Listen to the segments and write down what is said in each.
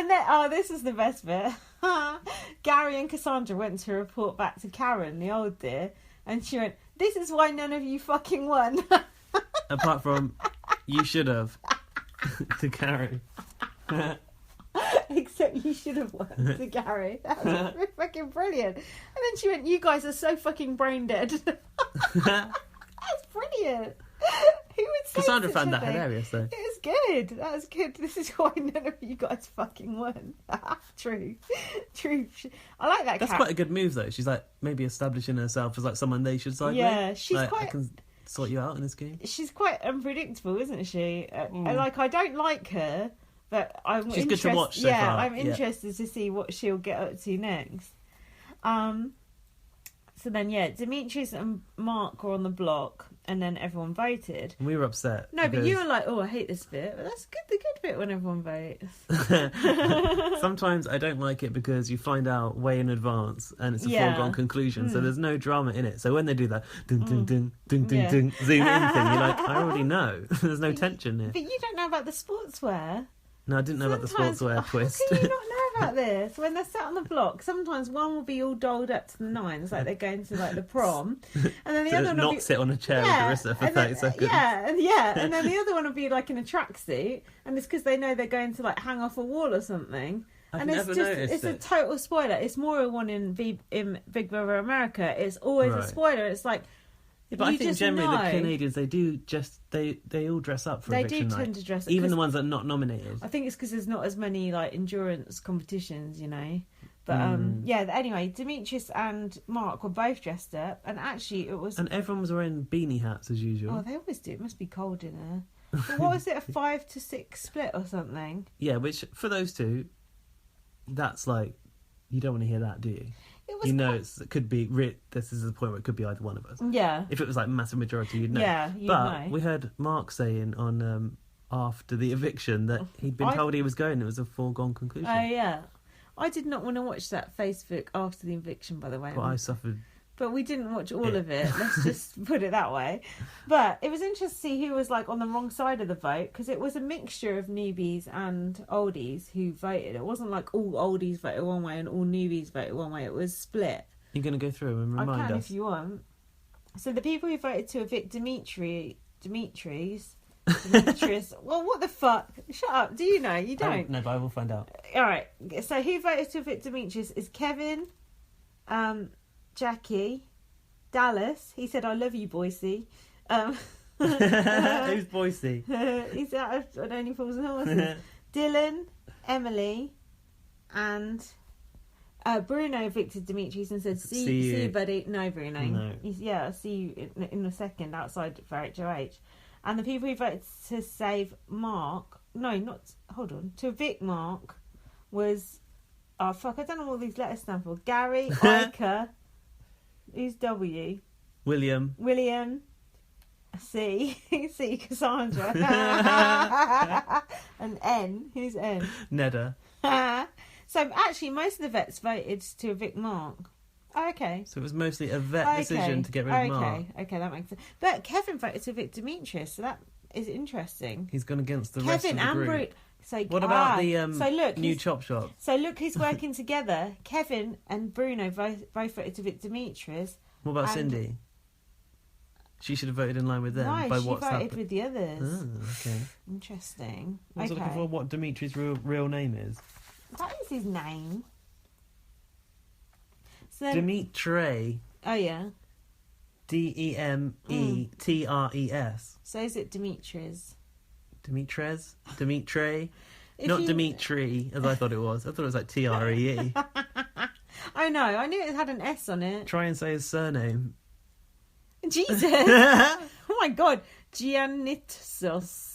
And then, this is the best bit. Gary and Cassandra went to report back to Karen, the old dear, and she went, "This is why none of you fucking won." Apart from, you should have. To Karen. Except you should have won to Gary. That was fucking brilliant. And then she went, "You guys are so fucking brain dead." That's brilliant. Who would say Cassandra such found a that thing? hilarious, though. It was good. That was good. This is why none of you guys fucking won. True. I like that. That's quite a good move, though. She's like maybe establishing herself as like someone they should side with. Yeah, she's like, quite. I can sort you out in this game. She's quite unpredictable, isn't she? Like, I don't like her, but I'm She's good to watch so yeah, far. I'm interested to see what she'll get up to next. So then, Demetrius and Mark were on the block, and then everyone voted. And we were upset. No, but you were like, "Oh, I hate this bit." But that's good. The good bit when everyone votes. Sometimes I don't like it because you find out way in advance, and it's a foregone conclusion. So there's no drama in it. So when they do that, ding ding ding ding ding ding, zoom in thing, you're like, I already know. There's no tension here. But you don't know about the sportswear. No, I didn't know about the sportswear twist. How can you not know about this? When they're sat on the block, sometimes one will be all dolled up to the nines, like they're going to like the prom, and then the other one will sit on a chair with Larissa for 30 seconds. And then the other one will be like in a tracksuit, and it's because they know they're going to like hang off a wall or something. I've never noticed it's a total spoiler. It's more a one in Big Brother America. It's always a spoiler. It's like. Yeah, but I think generally the Canadians, they all dress up for eviction night. They do tend to dress up. Even the ones that are not nominated. I think it's because there's not as many like endurance competitions, you know. But anyway, Demetrius and Mark were both dressed up, and actually it was. And everyone was wearing beanie hats as usual. Oh, they always do. It must be cold in there. But what was it, a 5-6 split or something? Yeah, which for those two, that's like, you don't want to hear that, do you? It could be. This is the point where it could be either one of us. Yeah. If it was like massive majority, you'd know. Yeah, you'd know. We heard Mark saying on after the eviction that he'd been told he was going. It was a foregone conclusion. Oh yeah, I did not want to watch that Facebook after the eviction. By the way, but I suffered. But we didn't watch all of it. Let's just put it that way. But it was interesting to see who was like on the wrong side of the vote, because it was a mixture of newbies and oldies who voted. It wasn't like all oldies voted one way and all newbies voted one way. It was split. You're going to go through and remind us? I can if you want. So the people who voted to evict Demetrius. Well, what the fuck? Shut up. Do you know? You don't. No, but I will find out. All right. So who voted to evict Demetrius is Kevin, Jackie, Dallas. He said, "I love you, Boise." Who's Boise? He's out of Only Fools and Horses. Dylan, Emily, and Bruno evicted Demetrius and said, "See you, buddy." No, Bruno. No. I'll see you in a second outside for HOH. And the people who voted to save Mark, to evict Mark was, I don't know what these letters stand for. Gary, Ica. Who's W? William, C, Cassandra. And N. Who's N? Neda. So actually, most of the vets voted to evict Mark. Oh, okay. So it was mostly a vet decision to get rid of Mark. Okay, that makes sense. But Kevin voted to evict Demetrius, so that is interesting. He's gone against the rest of the group. So, what about the new chop shop? So look who's working together. Kevin and Bruno both voted to evict Demetrius. What about Cindy? She should have voted in line with them. No, she voted with the others. Oh, okay. Interesting. I was looking for what Demetrius' real name is. That is his name. So Dimitri. Oh yeah. Demetres. So is it Demetrius? Dimitri? Not Dimitri, as I thought it was. I thought it was like Tree. I know. I knew it had an S on it. Try and say his surname. Jesus. Oh my God. Giannitsos.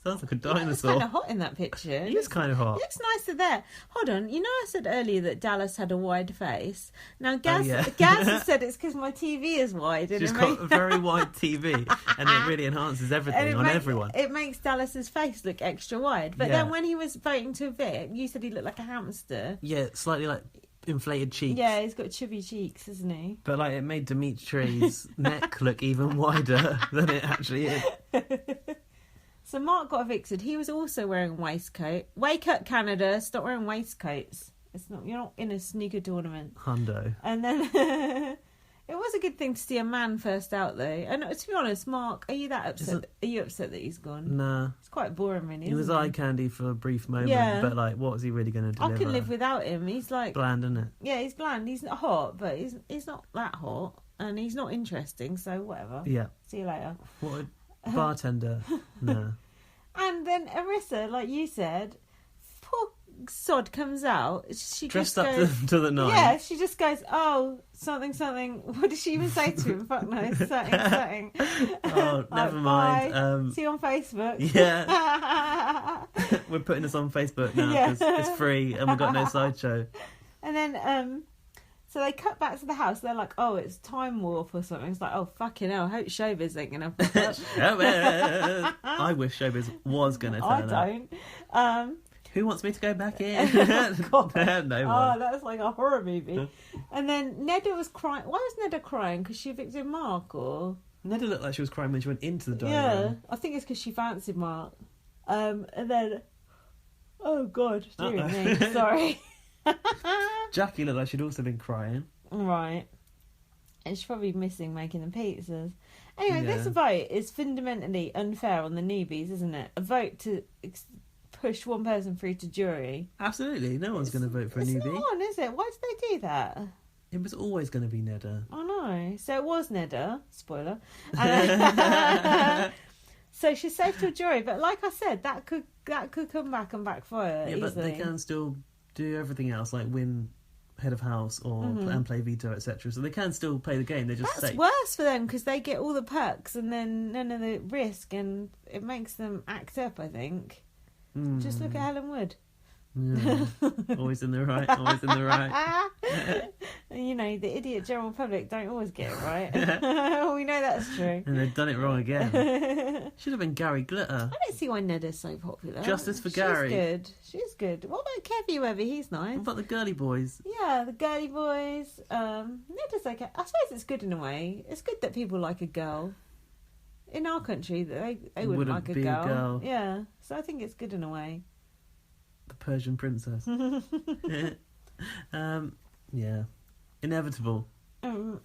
Sounds like a dinosaur. It's kind of hot in that picture. He is kind of hot. He looks nicer there. Hold on. You know I said earlier that Dallas had a wide face? Now, Gaz has said it's because my TV is wide. She's got a very wide TV, and it really enhances everything on everyone. It makes Dallas's face look extra wide. But then when he was voting to evict, you said he looked like a hamster. Yeah, slightly like inflated cheeks. Yeah, he's got chubby cheeks, isn't he? But like it made Dimitri's neck look even wider than it actually is. So Mark got evicted. He was also wearing a waistcoat. Wake up, Canada! Stop wearing waistcoats. It's not. You're not in a sneaker tournament. Hundo. And then it was a good thing to see a man first out, though. And to be honest, Mark, are you that upset? Are you upset that he's gone? Nah. It's quite boring, really. He was eye candy for a brief moment, but like, what was he really going to deliver? I can live without him. He's like bland, isn't it? Yeah, he's bland. He's not hot, but he's not that hot, and he's not interesting. So whatever. Yeah. See you later. What a bartender. Nah. And then Arissa, like you said, poor sod comes out. She dressed just up goes, to the nines. Yeah, she just goes, oh, something. What did she even say to him? Fuck no, something. Oh, never mind. See you on Facebook. Yeah. We're putting this on Facebook now because it's free and we've got no sideshow. And then, so they cut back to the house. They're like, oh, it's Time Warp or something. It's like, oh, fucking hell, I hope Showbiz ain't going to Showbiz! I wish Showbiz was going to turn up. I don't. Who wants me to go back in? God. No one. Oh, that's like a horror movie. And then Neda was crying. Why was Neda crying? Because she evicted Mark, or? Neda looked like she was crying when she went into the dining room. I think it's because she fancied Mark. And then, oh God, dear me, sorry. Jackie looked like she'd also been crying. Right. And she's probably missing making the pizzas. Anyway, this vote is fundamentally unfair on the newbies, isn't it? A vote to push one person through to jury. Absolutely. No one's going to vote for a newbie. It's not on, is it? Why did they do that? It was always going to be Neda. I know. So it was Neda. Spoiler. So she's safe to a jury. But like I said, that could come back and backfire easily. But they can still do everything else, like win head of house or and play veto, etc. So they can still play the game. They're just That's worse for them because they get all the perks and then none of the risk, and it makes them act up, I think. Just look at Helen Wood. Yeah. Always in the right, always in the right. You know, the idiot general public don't always get it right. We know that's true. And they've done it wrong again. Should have been Gary Glitter. I don't see why Neda's so popular. Justice for Gary. She's good. What about Kevy Webber? He's nice. What about the girly boys? Yeah, the girly boys. Neda's okay. I suppose it's good in a way. It's good that people like a girl. In our country, they wouldn't like a girl. Yeah, so I think it's good in a way. The Persian princess. Yeah. Inevitable. That's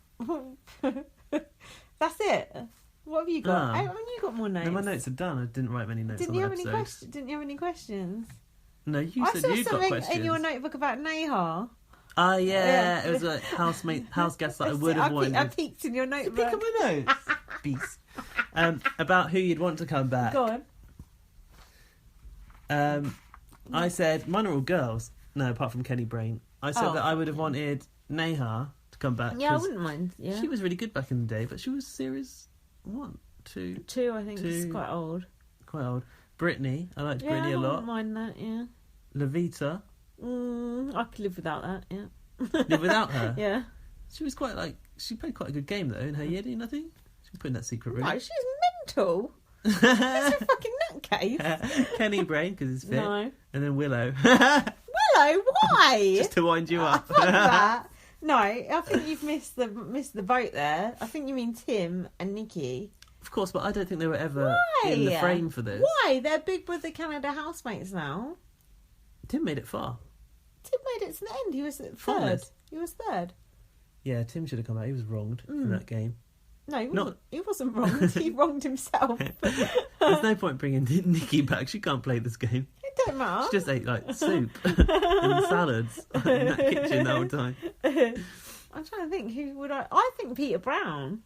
it. What have you got? Haven't you got more notes? No, my notes are done. I didn't write many notes on the episode. Didn't you have any questions? No, you said you got questions. I saw something in your notebook about Nahar. Oh, yeah. It was a house guest that I would have wanted. I peeked in your notebook. Peek at my notes. Beast. About who you'd want to come back. Go on. I said, mine are all girls. No, apart from Kenny Brain. I said that I would have wanted Nahar to come back. Yeah, I wouldn't mind. Yeah. She was really good back in the day, but she was series 1, 2. 2, I think. It's quite old. Quite old. Brittany. I liked Brittany a lot. I wouldn't mind that, yeah. Levita. I could live without that, yeah. Live without her? Yeah. She was she played quite a good game, though, in her year, I think. She was put in that secret room. No, she's mental. She's a fucking nutcase. Kenny Brain, because he's fit. No. And then Willow. Willow? Why? Just to wind you up. Fuck that. No, I think you've missed the boat there. I think you mean Tim and Nikki. Of course, but I don't think they were ever in the frame for this. Why? They're Big Brother Canada housemates now. Tim made it far. Tim made it to the end. He was third. Finalist. He was third. Yeah, Tim should have come out. He was wronged in that game. No, he wasn't wronged. He wronged himself. There's no point bringing Nikki back. She can't play this game. It don't matter. She just ate soup and salads in that kitchen the whole time. I'm trying to think who would I think Peter Brown.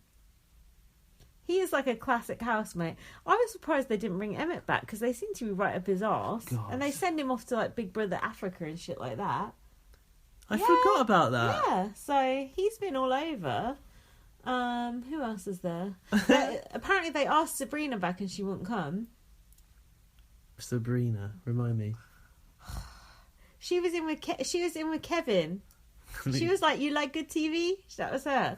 He is like a classic housemate. I was surprised they didn't bring Emmett back because they seem to be right up his arse. Gosh. And they send him off to like Big Brother Africa and shit like that. I forgot about that. Yeah, so he's been all over. Who else is there? Apparently they asked Sabrina back and she wouldn't come. Sabrina, remind me. She was in with Kevin. She was like, "You like good TV?" That was her.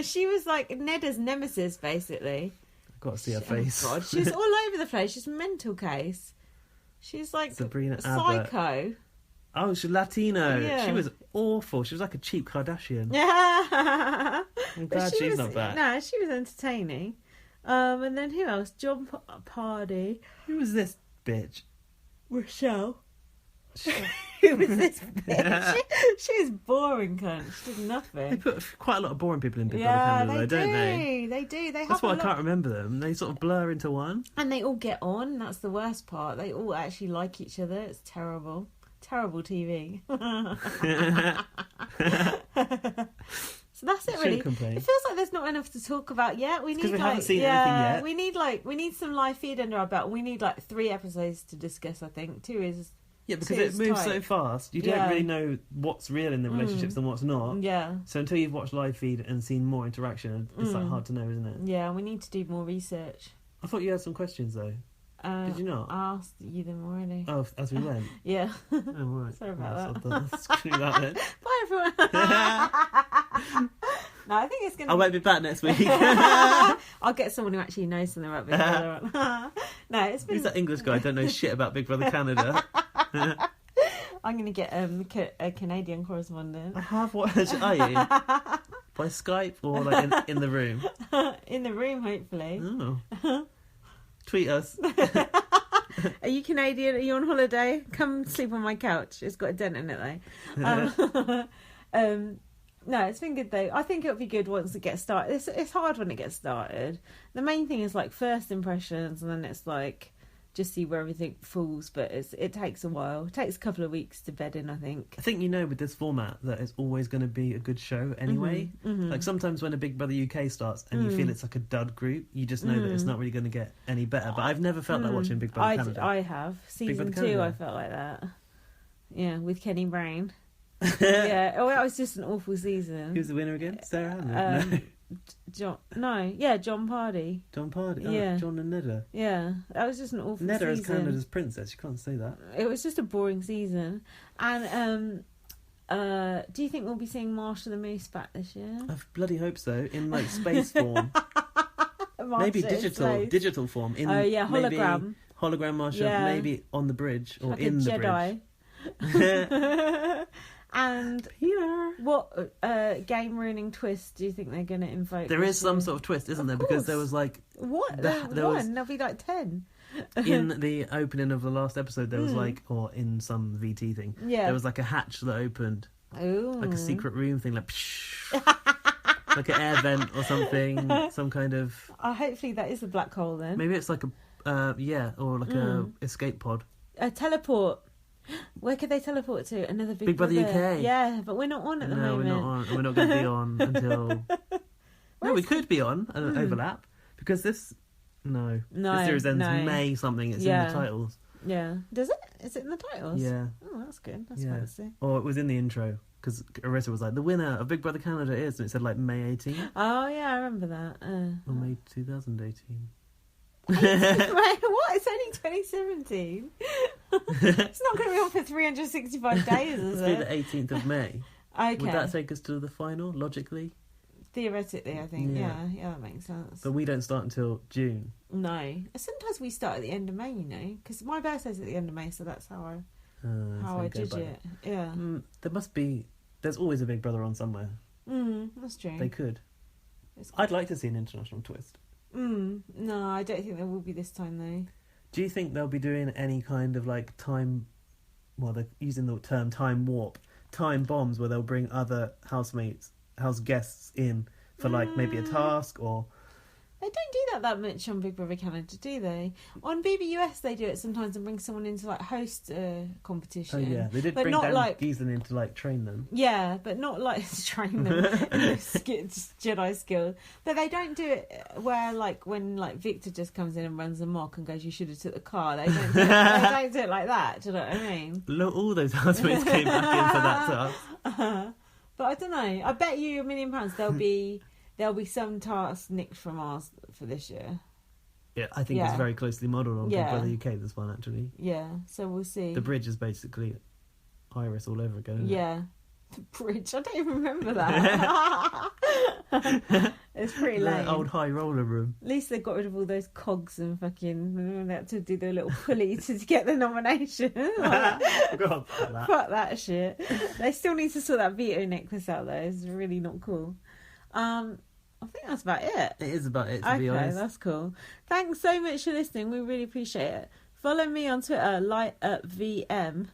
She was like Neda's nemesis, basically. I've got to see her face. God, she's all over the place. She's a mental case. She's like Sabrina psycho. Abbott. Oh, she's Latino. Yeah. She was awful. She was like a cheap Kardashian. Yeah. I'm glad she's not back. No, she was entertaining. And then who else? John Pardy. Who was this bitch? Rochelle. Who was this bitch? She was boring, cunt. She did nothing. They put quite a lot of boring people in Big Brother Canada, don't they? They do. That's why I can't remember them. They sort of blur into one. And they all get on. That's the worst part. They all actually like each other. It's terrible. Terrible TV. So that's it, really. It feels like there's not enough to talk about yet. We haven't seen anything yet. We need some live feed under our belt. We need 3 episodes to discuss. I think 2 is. Yeah, because it moves so fast. You don't really know what's real in the relationships and what's not. Yeah. So until you've watched live feed and seen more interaction, it's hard to know, isn't it? Yeah, we need to do more research. I thought you had some questions though. Did you not? I asked you them already. Oh, as we went? Yeah. Oh, right. Sorry about that. Let's do that then. Bye, everyone. No, I think it's going to... I won't be back next week. I'll get someone who actually knows something about Big Brother. No, it's been... Who's that English guy? I don't know shit about Big Brother Canada. I'm going to get a Canadian correspondent. I have watched... Are you? By Skype or in the room? In the room, hopefully. Oh. Tweet us. Are you Canadian? Are you on holiday? Come sleep on my couch. It's got a dent in it though. No, it's been good though. I think it'll be good once it gets started. It's hard when it gets started. The main thing is first impressions, and then it's just see where everything falls. But it takes a while. It takes a couple of weeks to bed in, I think. I think with this format that it's always going to be a good show anyway. Mm-hmm. Sometimes when a Big Brother UK starts and you feel it's a dud group, you just know that it's not really going to get any better. But I've never felt that watching Big Brother Canada. I have. Season 2 I felt like that. Yeah, with Kenny Brown. Yeah, that was just an awful season. Who's the winner again? Sarah Hamlin? John Pardy. John Pardy? Oh, yeah. John and Neda. Yeah, that was just an awful season. Neda as Canada's princess, you can't say that. It was just a boring season. And do you think we'll be seeing Marsha the Moose back this year? I bloody hope so, in space form. Maybe digital form. Hologram. Hologram Marsha, maybe on the bridge or in the Jedi. bridge. And Peter, what game ruining twist do you think they're going to invoke? There is some sort of twist, isn't there? Because there was there'll be 10 in the opening of the last episode. There was or in some VT thing, there was a hatch that opened. Ooh. Like a secret room thing, like an air vent or something, some kind of. Hopefully that is a black hole then. Maybe it's a a escape pod. A teleport. Where could they teleport to? Another Big Brother UK. Yeah, but we're not on at the moment. No, we're not on. We're not going to be on until. No, we could be on an overlap because this. No, this series ends May something. It's in the titles. Yeah, does it? Is it in the titles? Yeah. Oh, that's good. That's fancy. Or it was in the intro because Arissa was like, "The winner of Big Brother Canada is," and it said May 18th. Oh yeah, I remember that. Or May 2018. Wait, what? It's only 2017. It's not going to be on for 365 days, is it? It's the 18th of May. Okay. Would that take us to the final, logically? Theoretically, I think. Yeah, that makes sense. But we don't start until June. No. Sometimes we start at the end of May, because my birthday's at the end of May, so that's how I judge it. Yeah. There's always a Big Brother on somewhere. That's true. They could. I'd like to see an international twist. No, I don't think there will be this time though. Do you think they'll be doing any kind of time? Well, they're using the term time warp, time bombs, where they'll bring other house guests in for maybe a task or. They don't do that much on Big Brother Canada, do they? On BBUS, they do it sometimes and bring someone in to host a competition. Oh yeah, they did bring Dan Giesen in to train them. Yeah, but not train them in Jedi skills. But they don't do it where when Victor just comes in and runs a mock and goes, "You should have took the car." They don't do it like that. Do you know what I mean? Look, all those housemates came back in for that task. But I don't know. I bet you £1 million there'll be some tasks nicked from ours for this year. Yeah, I think it's very closely modelled on Big Brother UK, this one, actually. Yeah, so we'll see. The bridge is basically Iris all over again, isn't it? The bridge. I don't even remember that. It's pretty lame. The old high roller room. At least they got rid of all those cogs and fucking... They had to do the little pulley to get the nomination. Fuck that shit. They still need to sort that veto necklace out, though. It's really not cool. I think that's about it. It is about it, to be honest. Okay, that's cool. Thanks so much for listening. We really appreciate it. Follow me on Twitter, light at VM.